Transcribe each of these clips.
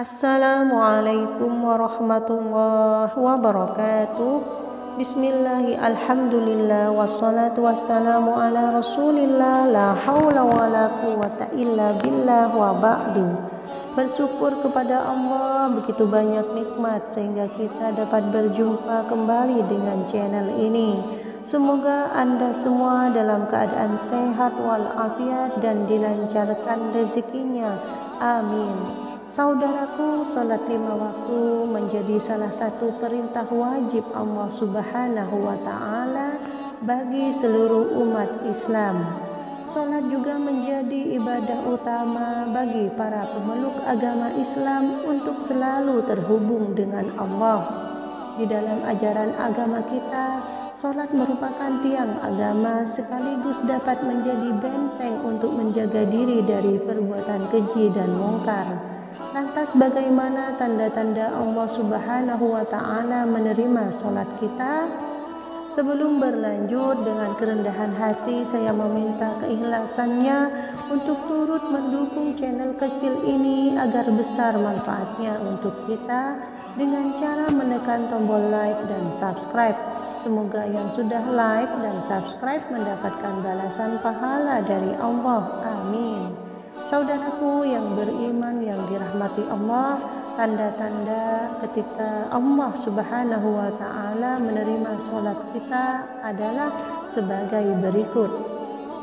Assalamualaikum warahmatullahi wabarakatuh. Bismillahi alhamdulillah wassalatu wassalamu ala rasulillah la hawla wa la quwata illa billah wa ba'du. Bersyukur kepada Allah, begitu banyak nikmat sehingga kita dapat berjumpa kembali dengan channel ini. Semoga Anda semua dalam keadaan sehat walafiat dan dilancarkan rezekinya. Amin. Saudaraku, salat 5 waktu menjadi salah satu perintah wajib Allah Subhanahu wa Ta'ala bagi seluruh umat Islam. Salat juga menjadi ibadah utama bagi para pemeluk agama Islam untuk selalu terhubung dengan Allah. Di dalam ajaran agama kita, salat merupakan tiang agama sekaligus dapat menjadi benteng untuk menjaga diri dari perbuatan keji dan mungkar. Lantas bagaimana tanda-tanda Allah Subhanahu wa Ta'ala menerima sholat kita? Sebelum berlanjut, dengan kerendahan hati saya meminta keikhlasannya untuk turut mendukung channel kecil ini agar besar manfaatnya untuk kita dengan cara menekan tombol like dan subscribe. Semoga yang sudah like dan subscribe mendapatkan balasan pahala dari Allah. Amin. Saudaraku yang beriman yang dirahmati Allah, tanda-tanda ketika Allah Subhanahu wa Ta'ala menerima sholat kita adalah sebagai berikut.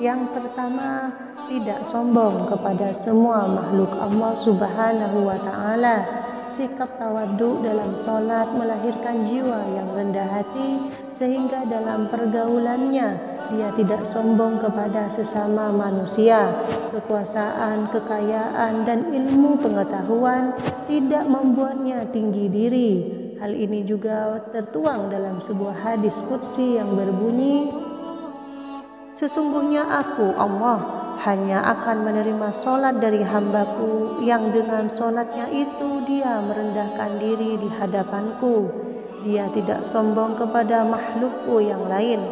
Yang pertama, tidak sombong kepada semua makhluk Allah Subhanahu wa Ta'ala. Sikap tawadhu dalam sholat melahirkan jiwa yang rendah hati sehingga dalam pergaulannya dia tidak sombong kepada sesama manusia. Kekuasaan, kekayaan, dan ilmu pengetahuan tidak membuatnya tinggi diri. Hal ini juga tertuang dalam sebuah hadis qudsi yang berbunyi, "Sesungguhnya aku, Allah, hanya akan menerima sholat dari hambaku yang dengan sholatnya itu dia merendahkan diri di hadapanku. Dia tidak sombong kepada makhlukku yang lain.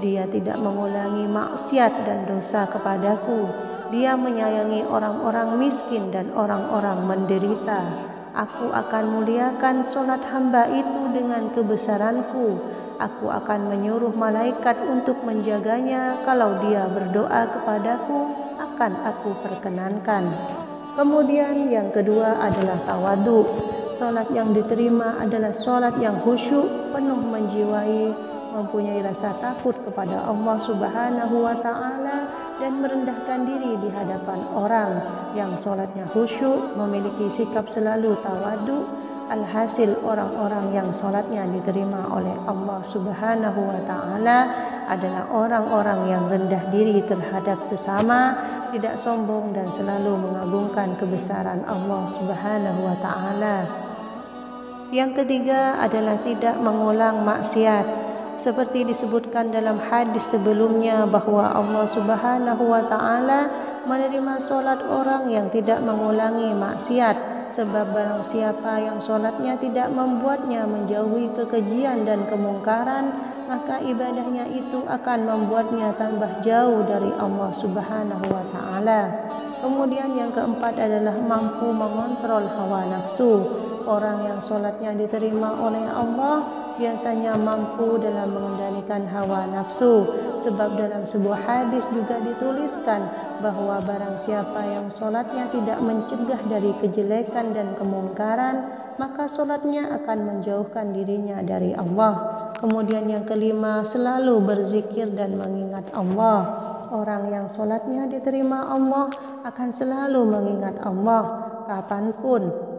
Dia tidak mengulangi maksiat dan dosa kepadaku. Dia menyayangi orang-orang miskin dan orang-orang menderita. Aku akan muliakan sholat hamba itu dengan kebesaranku. Aku akan menyuruh malaikat untuk menjaganya. Kalau dia berdoa kepadaku, akan aku perkenankan." Kemudian yang kedua adalah tawadhu. Sholat yang diterima adalah sholat yang khusyuk, penuh menjiwai, mempunyai rasa takut kepada Allah Subhanahu wa Ta'ala dan merendahkan diri di hadapan orang. Yang sholatnya khusyuk, memiliki sikap selalu tawadhu, alhasil orang-orang yang sholatnya diterima oleh Allah Subhanahu wa Ta'ala adalah orang-orang yang rendah diri terhadap sesama, tidak sombong dan selalu mengagungkan kebesaran Allah Subhanahu wa Ta'ala. Yang ketiga adalah tidak mengulang maksiat. Seperti disebutkan dalam hadis sebelumnya bahwa Allah Subhanahu wa Ta'ala menerima sholat orang yang tidak mengulangi maksiat. Sebab barang siapa yang sholatnya tidak membuatnya menjauhi kekejian dan kemungkaran, maka ibadahnya itu akan membuatnya tambah jauh dari Allah Subhanahu wa Ta'ala. Kemudian yang keempat adalah mampu mengontrol hawa nafsu. Orang yang sholatnya diterima oleh Allah biasanya mampu dalam mengendalikan hawa nafsu. Sebab dalam sebuah hadis juga dituliskan bahwa barang siapa yang sholatnya tidak mencegah dari kejelekan dan kemungkaran, maka sholatnya akan menjauhkan dirinya dari Allah. Kemudian yang kelima, selalu berzikir dan mengingat Allah. Orang yang sholatnya diterima Allah akan selalu mengingat Allah kapanpun.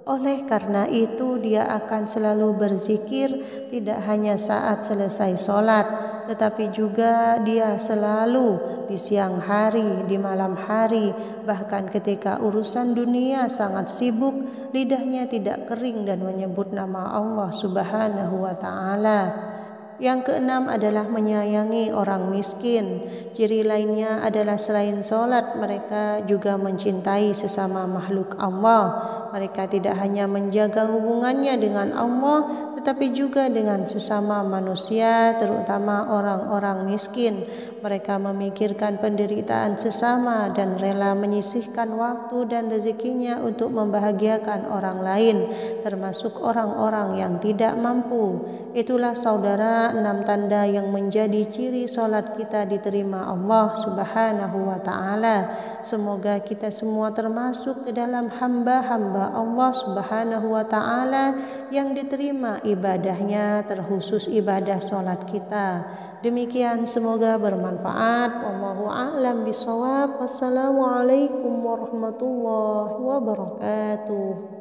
Oleh karena itu dia akan selalu berzikir, tidak hanya saat selesai sholat, tetapi juga dia selalu di siang hari, di malam hari, bahkan ketika urusan dunia sangat sibuk, lidahnya tidak kering dan menyebut nama Allah Subhanahu wa Ta'ala. Yang keenam adalah menyayangi orang miskin. Ciri lainnya adalah selain sholat, mereka juga mencintai sesama makhluk Allah. Mereka tidak hanya menjaga hubungannya dengan Allah, tetapi juga dengan sesama manusia, terutama orang-orang miskin. Mereka memikirkan penderitaan sesama dan rela menyisihkan waktu dan rezekinya untuk membahagiakan orang lain, termasuk orang-orang yang tidak mampu. Itulah saudara 6 tanda yang menjadi ciri solat kita diterima Allah Subhanahu wa ta'ala. Semoga kita semua termasuk ke dalam hamba-hamba Allah Subhanahu wa ta'ala yang diterima ibadahnya, terkhusus ibadah solat kita. Demikian, semoga bermanfaat. Wallahu a'lam bishawab. Wassalamualaikum warahmatullahi wabarakatuh.